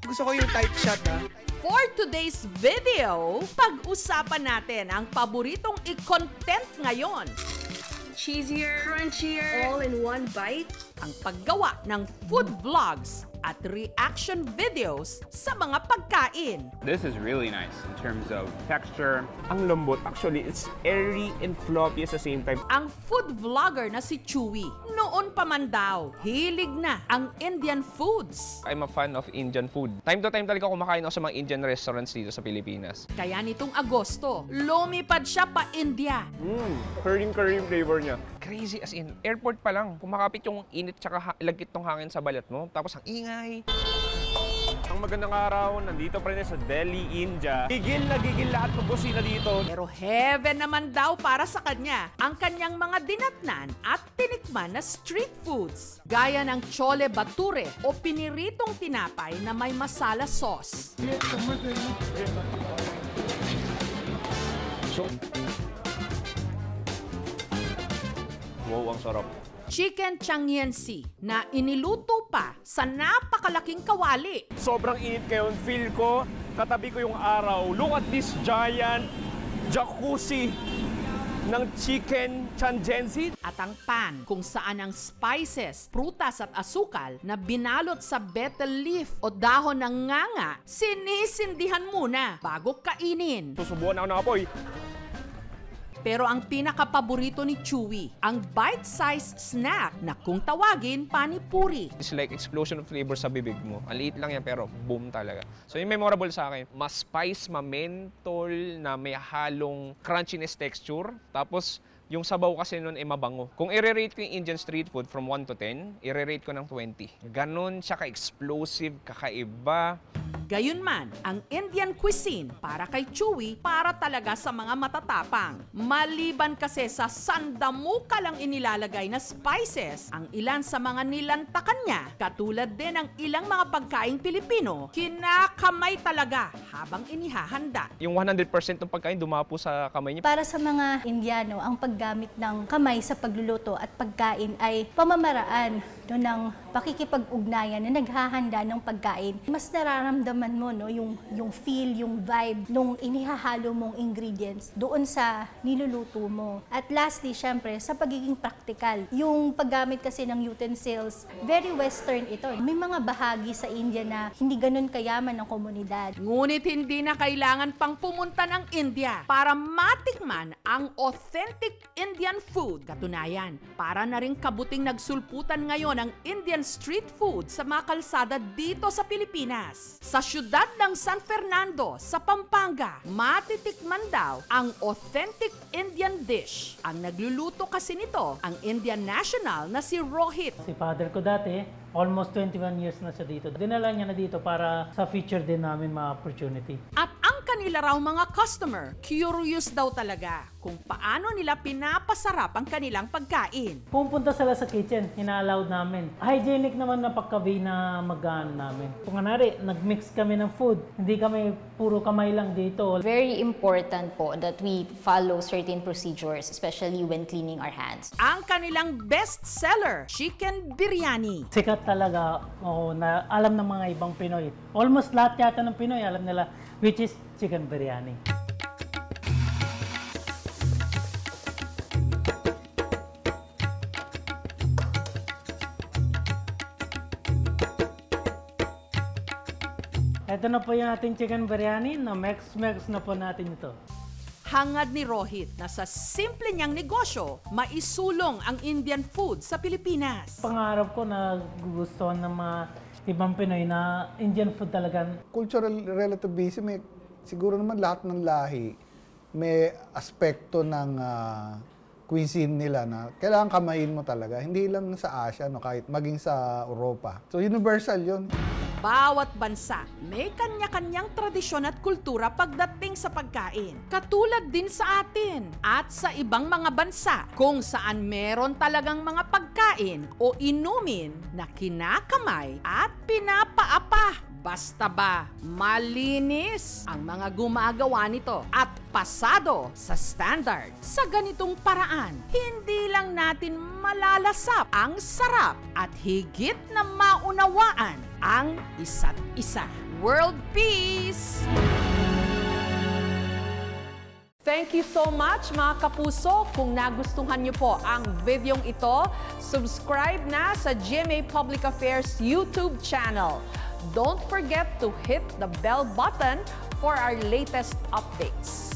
Gusto ko yung tight shot, ha? For today's video, pag-usapan natin ang paboritong i-content ngayon. Cheesier, crunchier, all in one bite. Ang paggawa ng food vlogs at reaction videos sa mga pagkain. This is really nice in terms of texture. Ang lambot. Actually, it's airy and floppy at the same time. Ang food vlogger na si Chewy, noon pa man daw, hilig na ang Indian foods. I'm a fan of Indian food. Time to time talaga kumakain ako sa mga Indian restaurants dito sa Pilipinas. Kaya nitong Agosto, lumipad siya pa India. Curry flavor niya. Crazy as in, airport pa lang, kumakapit yung init tsaka lagkit ng hangin sa balat mo. Tapos ang ingay. Ang magandang araw, nandito pa rin sa Delhi, India. Gigil lahat ng busina dito. Pero heaven naman daw para sa kanya ang kanyang mga dinatnan at tinikman na street foods. Gaya ng chole bature o piniritong tinapay na may masala sauce. Wow, ang sarap. Chicken changiansi na iniluto pa sa napakalaking kawali. Sobrang init ngayon. Feel ko, katabi ko yung araw. Look at this giant jacuzzi ng chicken changensi. At ang pan kung saan ang spices, prutas at asukal na binalot sa betel leaf o dahon ng nganga, sinisindihan muna bago kainin. Susubuan ako ng apoy. Pero ang pinakapaborito ni Chewy, ang bite-sized snack na kung tawagin, panipuri. It's like explosion of flavor sa bibig mo. Ang liit lang yan pero boom talaga. So yung memorable sa akin, mas spice, ma-mentol na may halong crunchiness texture. Tapos yung sabaw kasi nun ay mabango. Kung i-rate ko yung Indian street food from 1 to 10, i-rate ko ng 20. Ganon siya ka-explosive, kakaiba. Gayunman, ang Indian cuisine para kay Chewy para talaga sa mga matatapang. Maliban kasi sa sandamuka lang inilalagay na spices, ang ilan sa mga nilantakan niya, katulad din ng ilang mga pagkaing Pilipino, kinakamay talaga habang inihahanda. Yung 100% ng pagkain dumapo sa kamay niya. Para sa mga Indiano, ang paggamit ng kamay sa pagluluto at pagkain ay pamamaraan ng pakikipag-ugnayan na naghahanda ng pagkain. Mas nararamdaman mo yung feel, yung vibe nung inihahalo mong ingredients doon sa niluluto mo. At lastly, syempre, sa pagiging practical. Yung paggamit kasi ng utensils, very western ito. May mga bahagi sa India na hindi ganun kayaman ng komunidad. Ngunit hindi na kailangan pang pumunta ng India para matikman ang authentic Indian food. Katunayan, para na rin kabuting nagsulputan ngayon ang Indian street food sa mga kalsada dito sa Pilipinas. Sa syudad ng San Fernando, sa Pampanga, matitikman daw ang authentic Indian dish. Ang nagluluto kasi nito, ang Indian national na si Rohit. Si father ko dati, almost 21 years na siya dito. Dinala niya na dito para sa future din namin ma-opportunity. At ang kanila raw mga customer, curious daw talaga kung paano nila pinapasarap ang kanilang pagkain. Pupunta sila sa kitchen, ina-allowed namin. Hygienic naman na pagkabi na mag-ano namin. Kung kanari, nag-mix kami ng food, hindi kami puro kamay lang dito. Very important po that we follow certain procedures, especially when cleaning our hands. Ang kanilang best seller, chicken biryani. Sikat talaga, na alam ng mga ibang Pinoy. Almost lahat yata ng Pinoy alam nila, which is chicken biryani. Ito na po yung ating chicken biryani, na mix na po natin ito. Hangad ni Rohit na sa simple niyang negosyo, maisulong ang Indian food sa Pilipinas. Pangarap ko na gugustuhan ng mga ibang Pinoy na Indian food talaga. Cultural relativism, siguro naman lahat ng lahi may aspekto ng cuisine nila na kailangan kamayin mo talaga. Hindi lang sa Asia, no, kahit maging sa Europa. So universal yun. Bawat bansa may kanya-kanyang tradisyon at kultura pagdating sa pagkain. Katulad din sa atin at sa ibang mga bansa kung saan meron talagang mga pagkain o inumin na kinakamay at pinapaapa. Basta ba malinis ang mga gumagawa nito at pasado sa standard. Sa ganitong paraan, hindi lang natin malalasap ang sarap at higit na maunawaan ang isa't isa. World peace! Thank you so much mga kapuso. Kung nagustuhan niyo po ang videong ito, subscribe na sa GMA Public Affairs YouTube channel. Don't forget to hit the bell button for our latest updates.